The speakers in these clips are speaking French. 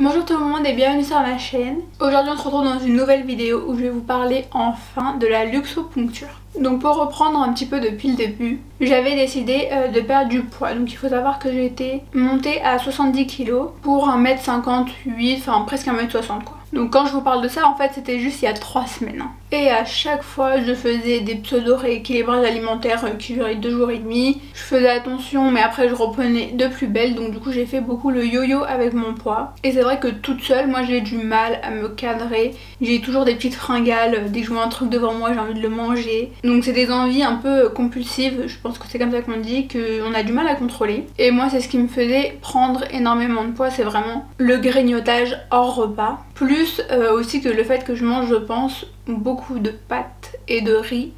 Bonjour tout le monde et bienvenue sur ma chaîne. Aujourd'hui on se retrouve dans une nouvelle vidéo où je vais vous parler enfin de la luxoponcture. Donc pour reprendre un petit peu depuis le début, j'avais décidé de perdre du poids. Donc il faut savoir que j'étais montée à 70 kg pour 1m58, enfin presque 1m60 quoi. Donc quand je vous parle de ça, en fait c'était juste il y a 3 semaines. Et à chaque fois je faisais des pseudo rééquilibrages alimentaires qui duraient 2 jours et demi. Je faisais attention mais après je reprenais de plus belle. Donc du coup j'ai fait beaucoup le yo-yo avec mon poids. Et c'est vrai que toute seule, moi j'ai du mal à me cadrer. J'ai toujours des petites fringales, dès que je vois un truc devant moi j'ai envie de le manger. Donc c'est des envies un peu compulsives, je pense que c'est comme ça qu'on dit, qu'on a du mal à contrôler. Et moi c'est ce qui me faisait prendre énormément de poids, c'est vraiment le grignotage hors repas. Plus aussi que le fait que je mange, je pense, beaucoup de pâtes et de riz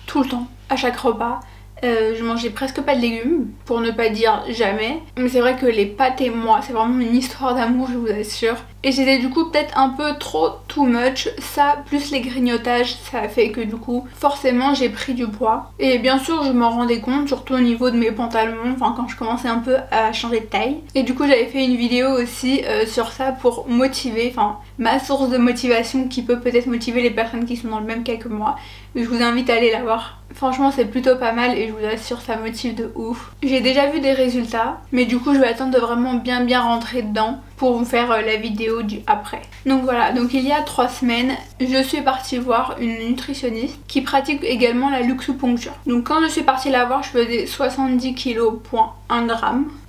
tout le temps, à chaque repas. Je mangeais presque pas de légumes, pour ne pas dire jamais. Mais c'est vrai que les pâtes et moi, c'est vraiment une histoire d'amour, je vous assure. Et c'était du coup peut-être un peu trop too much. Ça, plus les grignotages, ça a fait que du coup, forcément, j'ai pris du poids. Et bien sûr, je m'en rendais compte, surtout au niveau de mes pantalons, enfin quand je commençais un peu à changer de taille. Et du coup, j'avais fait une vidéo aussi sur ça pour motiver, enfin ma source de motivation qui peut peut-être motiver les personnes qui sont dans le même cas que moi. Je vous invite à aller la voir. Franchement c'est plutôt pas mal et je vous assure ça motive de ouf. J'ai déjà vu des résultats mais du coup je vais attendre de vraiment bien rentrer dedans pour vous faire la vidéo du après. Donc voilà, donc il y a 3 semaines, je suis partie voir une nutritionniste qui pratique également la luxoponcture. Donc quand je suis partie la voir, je faisais 70 kg,1 g.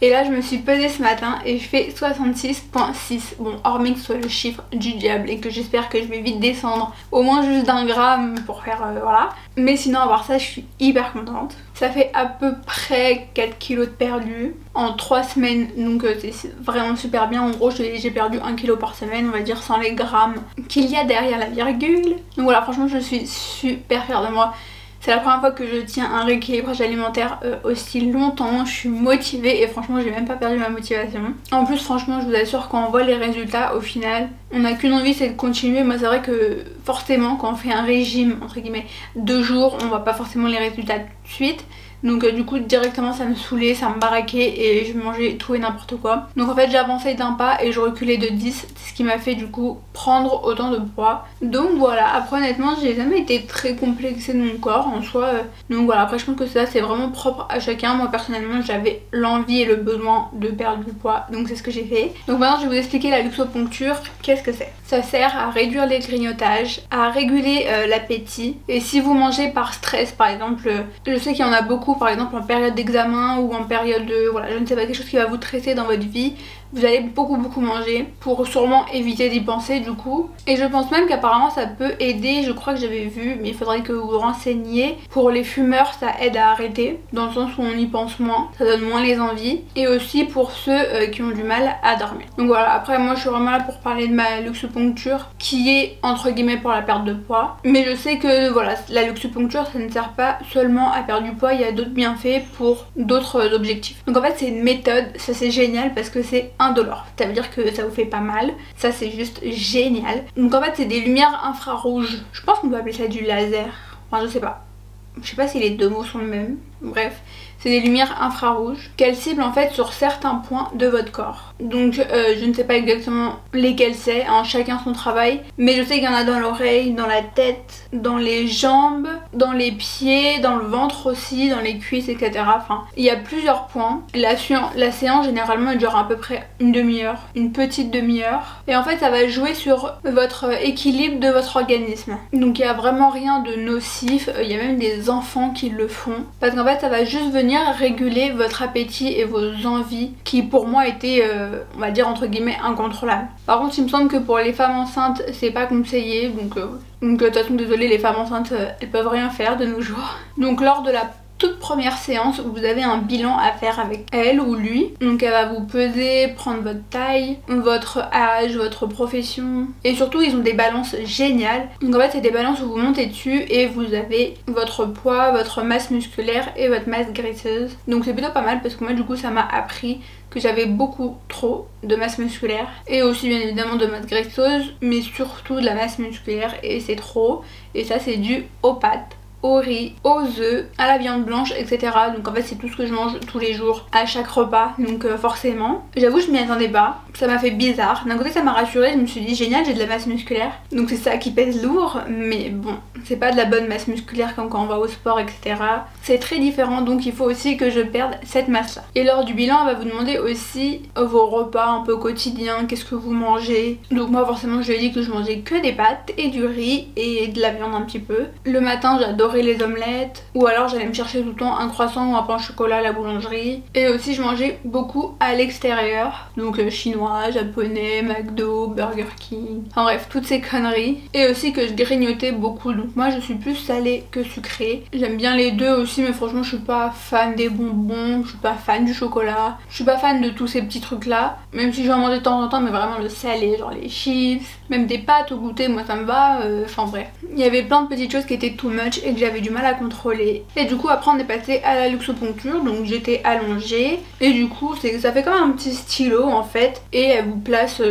Et là je me suis pesée ce matin et je fais 66,6. Bon, hormis que ce soit le chiffre du diable et que j'espère que je vais vite descendre au moins juste d'1 gramme pour faire voilà. Mais sinon à part ça, je suis hyper contente. Ça fait à peu près 4 kg de perdu en 3 semaines, donc c'est vraiment super bien. En gros j'ai perdu 1 kg par semaine, on va dire, sans les grammes qu'il y a derrière la virgule. Donc voilà, franchement je suis super fière de moi. C'est la première fois que je tiens un rééquilibrage alimentaire aussi longtemps. Je suis motivée et franchement j'ai même pas perdu ma motivation. En plus franchement je vous assure, quand on voit les résultats au final, on n'a qu'une envie, c'est de continuer. Moi c'est vrai que forcément quand on fait un régime entre guillemets 2 jours, on voit pas forcément les résultats tout de suite. Donc du coup directement ça me saoulait, ça me baraquait et je mangeais tout et n'importe quoi. Donc en fait j'avançais d'1 pas et je reculais de 10, ce qui m'a fait du coup prendre autant de poids. Donc voilà, après honnêtement j'ai jamais été très complexée de mon corps en soi. Donc voilà, après je pense que ça c'est vraiment propre à chacun. Moi personnellement j'avais l'envie et le besoin de perdre du poids, donc c'est ce que j'ai fait. Donc maintenant je vais vous expliquer la luxoponcture, qu'est-ce que c'est. Ça sert à réduire les grignotages, à réguler l'appétit. Et si vous mangez par stress par exemple, je sais qu'il y en a beaucoup par exemple en période d'examen ou en période de, voilà, je ne sais pas, quelque chose qui va vous stresser dans votre vie, vous allez beaucoup manger pour sûrement éviter d'y penser du coup. Et je pense même qu'apparemment ça peut aider, je crois que j'avais vu, mais il faudrait que vous vous renseigniez. Pour les fumeurs ça aide à arrêter, dans le sens où on y pense moins, ça donne moins les envies. Et aussi pour ceux qui ont du mal à dormir. Donc voilà, après moi je suis vraiment là pour parler de ma luxoponcture qui est entre guillemets pour la perte de poids. Mais je sais que voilà, la luxoponcture ça ne sert pas seulement à perdre du poids, il y a d'autres bienfaits pour d'autres objectifs. Donc en fait c'est une méthode, ça c'est génial parce que c'est indolore, ça veut dire que ça vous fait pas mal, ça c'est juste génial. Donc en fait c'est des lumières infrarouges, je pense qu'on peut appeler ça du laser, enfin je sais pas si les deux mots sont le même, bref. C'est des lumières infrarouges qu'elles ciblent en fait sur certains points de votre corps. Donc je ne sais pas exactement lesquels c'est, hein, chacun son travail. Mais je sais qu'il y en a dans l'oreille, dans la tête, dans les jambes, dans les pieds, dans le ventre aussi, dans les cuisses, etc. Enfin, il y a plusieurs points. La séance généralement elle dure à peu près une demi-heure, une petite demi-heure. Et en fait ça va jouer sur votre équilibre de votre organisme. Donc il n'y a vraiment rien de nocif, il y a même des enfants qui le font. Parce qu'en fait ça va juste venir réguler votre appétit et vos envies qui pour moi étaient on va dire entre guillemets incontrôlables. Par contre il me semble que pour les femmes enceintes c'est pas conseillé, donc de toute façon désolée, les femmes enceintes elles peuvent rien faire de nos jours. Donc lors de la toute première séance, vous avez un bilan à faire avec elle ou lui. Donc elle va vous peser, prendre votre taille, votre âge, votre profession. Et surtout ils ont des balances géniales. Donc en fait c'est des balances où vous montez dessus et vous avez votre poids, votre masse musculaire et votre masse graisseuse. Donc c'est plutôt pas mal parce que moi du coup ça m'a appris que j'avais beaucoup trop de masse musculaire et aussi bien évidemment de masse graisseuse, mais surtout de la masse musculaire et c'est trop. Et ça c'est dû aux pâtes. au riz, aux œufs, à la viande blanche, etc. Donc en fait c'est tout ce que je mange tous les jours à chaque repas, donc forcément. J'avoue je m'y attendais pas, ça m'a fait bizarre. D'un côté ça m'a rassurée, je me suis dit génial, j'ai de la masse musculaire, donc c'est ça qui pèse lourd, mais bon, c'est pas de la bonne masse musculaire comme quand on va au sport, etc. C'est très différent, donc il faut aussi que je perde cette masse là. Et lors du bilan on va vous demander aussi vos repas un peu quotidiens, qu'est-ce que vous mangez. Donc moi forcément je lui ai dit que je mangeais que des pâtes et du riz et de la viande un petit peu. Le matin j'adorais les omelettes, ou alors j'allais me chercher tout le temps un croissant ou un pain au chocolat à la boulangerie. Et aussi je mangeais beaucoup à l'extérieur, donc chinois, japonais, McDo, Burger King, enfin bref toutes ces conneries. Et aussi que je grignotais beaucoup, donc moi je suis plus salée que sucrée. J'aime bien les deux aussi, mais franchement je suis pas fan des bonbons, je suis pas fan du chocolat, je suis pas fan de tous ces petits trucs là, même si je vais en manger de temps en temps, mais vraiment le salé, genre les chips, même des pâtes au goûter, moi ça me va, enfin bref. Il y avait plein de petites choses qui étaient too much et que j'avais du mal à contrôler. Et du coup après on est passé à la luxoponcture, donc j'étais allongée et du coup ça fait comme un petit stylo en fait, et elle vous place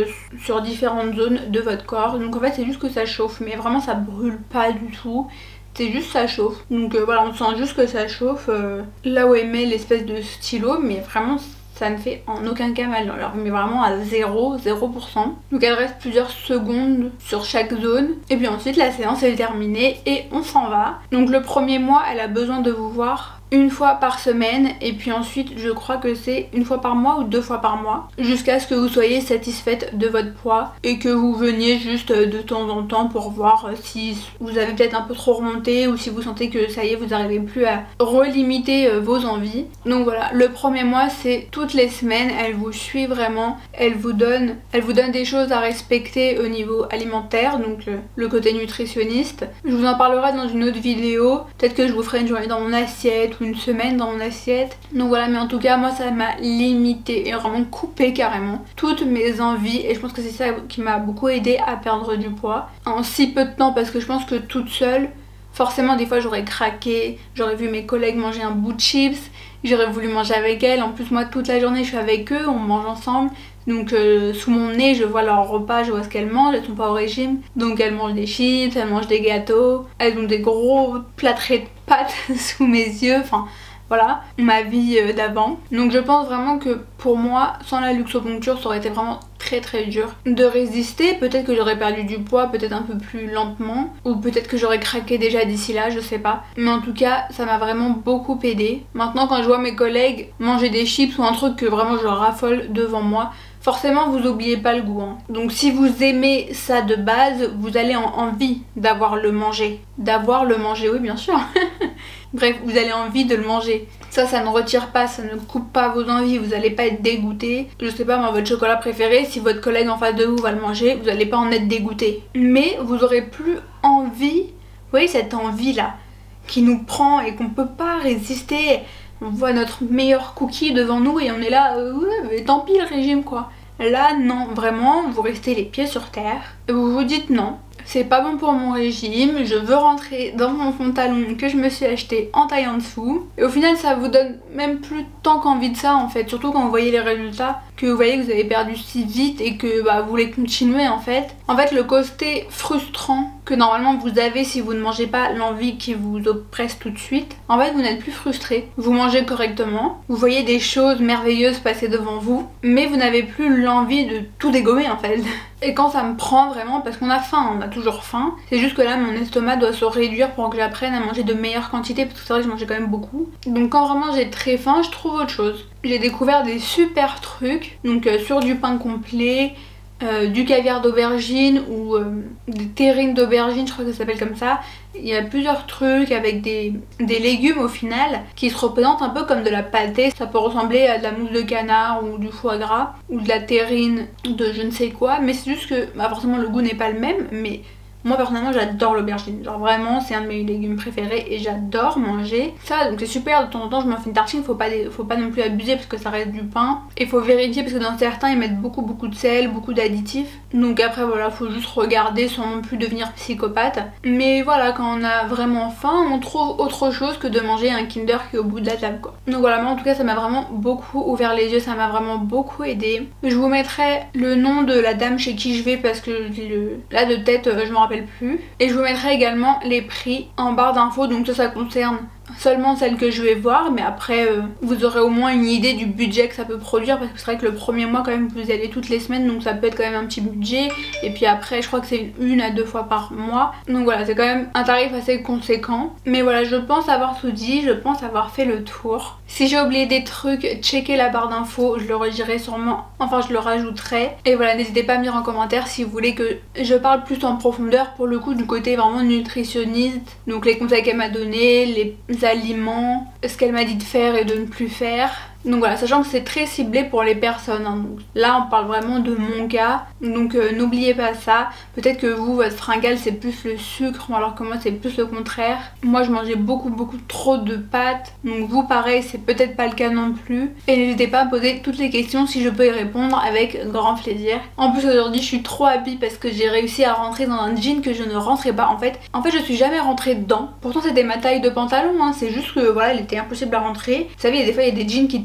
sur différentes zones de votre corps. Donc en fait c'est juste que ça chauffe, mais vraiment ça brûle pas du tout. C'est juste ça chauffe, donc voilà, on sent juste que ça chauffe là où elle met l'espèce de stylo, mais vraiment ça ne fait en aucun cas mal, alors mais vraiment à 0%. Donc elle reste plusieurs secondes sur chaque zone et puis ensuite la séance est terminée et on s'en va. Donc le premier mois elle a besoin de vous voir une fois par semaine et puis ensuite je crois que c'est une fois par mois ou 2 fois par mois, jusqu'à ce que vous soyez satisfaite de votre poids et que vous veniez juste de temps en temps pour voir si vous avez peut-être un peu trop remonté ou si vous sentez que ça y est vous n'arrivez plus à relimiter vos envies. Donc voilà, le premier mois c'est toutes les semaines, elle vous suit vraiment, elle vous donne des choses à respecter au niveau alimentaire, donc le côté nutritionniste. Je vous en parlerai dans une autre vidéo, peut-être que je vous ferai une journée dans mon assiette, une semaine dans mon assiette. Donc voilà, mais en tout cas moi ça m'a limité et vraiment coupé carrément toutes mes envies, et je pense que c'est ça qui m'a beaucoup aidé à perdre du poids en si peu de temps, parce que je pense que toute seule forcément des fois j'aurais craqué, j'aurais vu mes collègues manger un bout de chips, j'aurais voulu manger avec elles. En plus moi toute la journée je suis avec eux, on mange ensemble, donc sous mon nez je vois leur repas, je vois ce qu'elles mangent, elles sont pas au régime, donc elles mangent des chips, elles mangent des gâteaux, elles ont des gros plâtrés de pâtes sous mes yeux, enfin voilà ma vie d'avant. Donc je pense vraiment que pour moi sans la luxoponcture ça aurait été vraiment très dur de résister. Peut-être que j'aurais perdu du poids, peut-être un peu plus lentement, ou peut-être que j'aurais craqué déjà d'ici là, je sais pas, mais en tout cas ça m'a vraiment beaucoup aidé. Maintenant quand je vois mes collègues manger des chips ou un truc que vraiment je raffole devant moi, forcément vous oubliez pas le goût, hein. Donc si vous aimez ça de base, vous allez en envie d'avoir le manger. D'avoir le manger, oui bien sûr. Bref, vous allez envie de le manger. Ça ne retire pas, ça ne coupe pas vos envies, vous allez pas être dégoûté. Je sais pas moi, votre chocolat préféré, si votre collègue en face de vous va le manger, vous allez pas en être dégoûté. Mais vous aurez plus envie, vous voyez cette envie là, qui nous prend et qu'on peut pas résister. On voit notre meilleur cookie devant nous et on est là, ouais, mais tant pis le régime quoi. Là non, vraiment, vous restez les pieds sur terre et vous vous dites non, c'est pas bon pour mon régime, je veux rentrer dans mon fond de talon que je me suis acheté en taille en dessous. Et au final ça vous donne même plus tant qu'envie de ça en fait, surtout quand vous voyez les résultats, que vous voyez que vous avez perdu si vite et que bah, vous voulez continuer en fait. En fait le côté frustrant que normalement vous avez si vous ne mangez pas l'envie qui vous oppresse tout de suite, en fait vous n'êtes plus frustré, vous mangez correctement, vous voyez des choses merveilleuses passer devant vous, mais vous n'avez plus l'envie de tout dégommer en fait. Et quand ça me prend vraiment, parce qu'on a faim, on a toujours faim, c'est juste que là mon estomac doit se réduire pour que j'apprenne à manger de meilleures quantités, parce que c'est vrai que je mangeais quand même beaucoup. Donc quand vraiment j'ai très faim, je trouve autre chose. J'ai découvert des super trucs, donc sur du pain complet, du caviar d'aubergine ou des terrines d'aubergine, je crois que ça s'appelle comme ça. Il y a plusieurs trucs avec des légumes au final qui se représentent un peu comme de la pâtée. Ça peut ressembler à de la mousse de canard ou du foie gras ou de la terrine de je ne sais quoi, mais c'est juste que bah forcément le goût n'est pas le même, mais moi personnellement j'adore l'aubergine, genre vraiment c'est un de mes légumes préférés et j'adore manger ça, donc c'est super. De temps en temps je m'en fais une tartine, faut pas non plus abuser parce que ça reste du pain, et faut vérifier parce que dans certains ils mettent beaucoup de sel, beaucoup d'additifs, donc après voilà faut juste regarder sans non plus devenir psychopathe. Mais voilà, quand on a vraiment faim on trouve autre chose que de manger un Kinder qui est au bout de la table quoi. Donc voilà, moi en tout cas ça m'a vraiment beaucoup ouvert les yeux, ça m'a vraiment beaucoup aidé. Je vous mettrai le nom de la dame chez qui je vais parce que là de tête je me rappelle rappelle plus. Et je vous mettrai également les prix en barre d'infos, donc ça concerne seulement celles que je vais voir, mais après vous aurez au moins une idée du budget que ça peut produire, parce que c'est vrai que le premier mois quand même vous y allez toutes les semaines, donc ça peut être quand même un petit budget, et puis après je crois que c'est 1 à 2 fois par mois, donc voilà, c'est quand même un tarif assez conséquent. Mais voilà, je pense avoir tout dit, je pense avoir fait le tour. Si j'ai oublié des trucs, checkez la barre d'infos, je le redirai sûrement, enfin je le rajouterai. Et voilà, n'hésitez pas à me dire en commentaire si vous voulez que je parle plus en profondeur pour le coup du côté vraiment nutritionniste, donc les conseils qu'elle m'a donné, les aliments, ce qu'elle m'a dit de faire et de ne plus faire. Donc voilà, sachant que c'est très ciblé pour les personnes, hein. Donc là on parle vraiment de mon cas, donc n'oubliez pas ça. Peut-être que vous, votre fringale c'est plus le sucre, alors que moi c'est plus le contraire. Moi je mangeais beaucoup trop de pâtes, donc vous pareil c'est peut-être pas le cas non plus. Et n'hésitez pas à me poser toutes les questions, si je peux y répondre avec grand plaisir. En plus aujourd'hui je suis trop happy parce que j'ai réussi à rentrer dans un jean que je ne rentrais pas. En fait je suis jamais rentrée dedans, pourtant c'était ma taille de pantalon, hein. C'est juste que voilà, il était impossible à rentrer. Vous savez, des fois il y a des jeans qui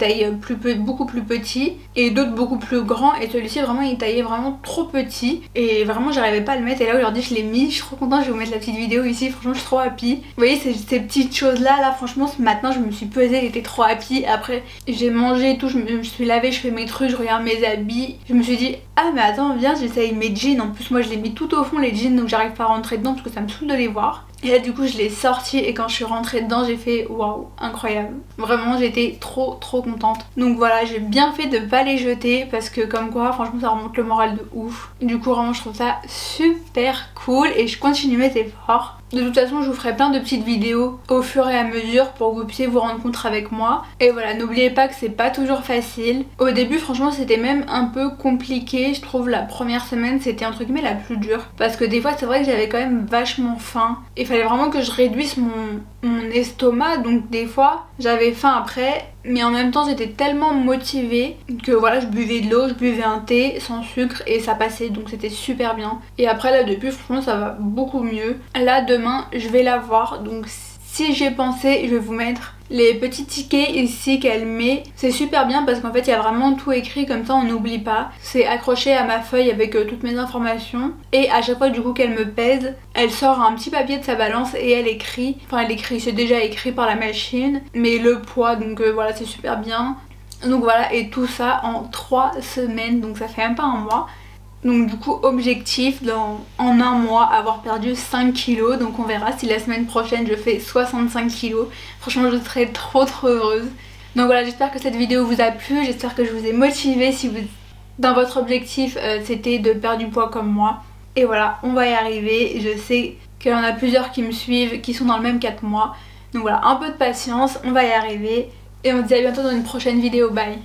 beaucoup plus petit et d'autres beaucoup plus grands, et celui-ci vraiment il taillait vraiment trop petit et vraiment j'arrivais pas à le mettre. Et là aujourd'hui je l'ai mis, je suis trop contente, je vais vous mettre la petite vidéo ici, franchement je suis trop happy. Vous voyez ces petites choses là franchement ce matin je me suis pesée, j'étais trop happy. Après j'ai mangé et tout, je me suis lavée, je fais mes trucs, je regarde mes habits, je me suis dit ah mais attends viens j'essaye mes jeans. En plus moi je les mets tout au fond les jeans, donc j'arrive pas à rentrer dedans parce que ça me saoule de les voir. Et là du coup je l'ai sorti et quand je suis rentrée dedans j'ai fait waouh, incroyable. Vraiment j'étais trop contente. Donc voilà, j'ai bien fait de pas les jeter parce que comme quoi franchement ça remonte le moral de ouf. Du coup vraiment je trouve ça super cool et je continue mes efforts. De toute façon je vous ferai plein de petites vidéos au fur et à mesure pour que vous puissiez vous rendre compte avec moi. Et voilà, n'oubliez pas que c'est pas toujours facile. Au début franchement c'était même un peu compliqué, je trouve. La première semaine c'était entre guillemets la plus dure, parce que des fois c'est vrai que j'avais quand même vachement faim. Il fallait vraiment que je réduise mon estomac, donc des fois j'avais faim après, mais en même temps j'étais tellement motivée que voilà, je buvais de l'eau, je buvais un thé sans sucre et ça passait, donc c'était super bien. Et après là depuis franchement ça va beaucoup mieux. Là demain je vais la voir, donc si j'ai pensé je vais vous mettre les petits tickets ici qu'elle met. C'est super bien parce qu'en fait il y a vraiment tout écrit, comme ça on n'oublie pas. C'est accroché à ma feuille avec toutes mes informations, et à chaque fois du coup qu'elle me pèse, elle sort un petit papier de sa balance et elle écrit, c'est déjà écrit par la machine, mais le poids, donc voilà, c'est super bien. Donc voilà, et tout ça en 3 semaines, donc ça fait même pas un mois. Donc du coup objectif en un mois avoir perdu 5 kilos, donc on verra si la semaine prochaine je fais 65 kilos. Franchement je serai trop heureuse. Donc voilà, j'espère que cette vidéo vous a plu, j'espère que je vous ai motivé si vous, dans votre objectif c'était de perdre du poids comme moi. Et voilà, on va y arriver, je sais qu'il y en a plusieurs qui me suivent, qui sont dans le même cas que moi. Donc voilà, un peu de patience, on va y arriver. Et on se dit à bientôt dans une prochaine vidéo, bye.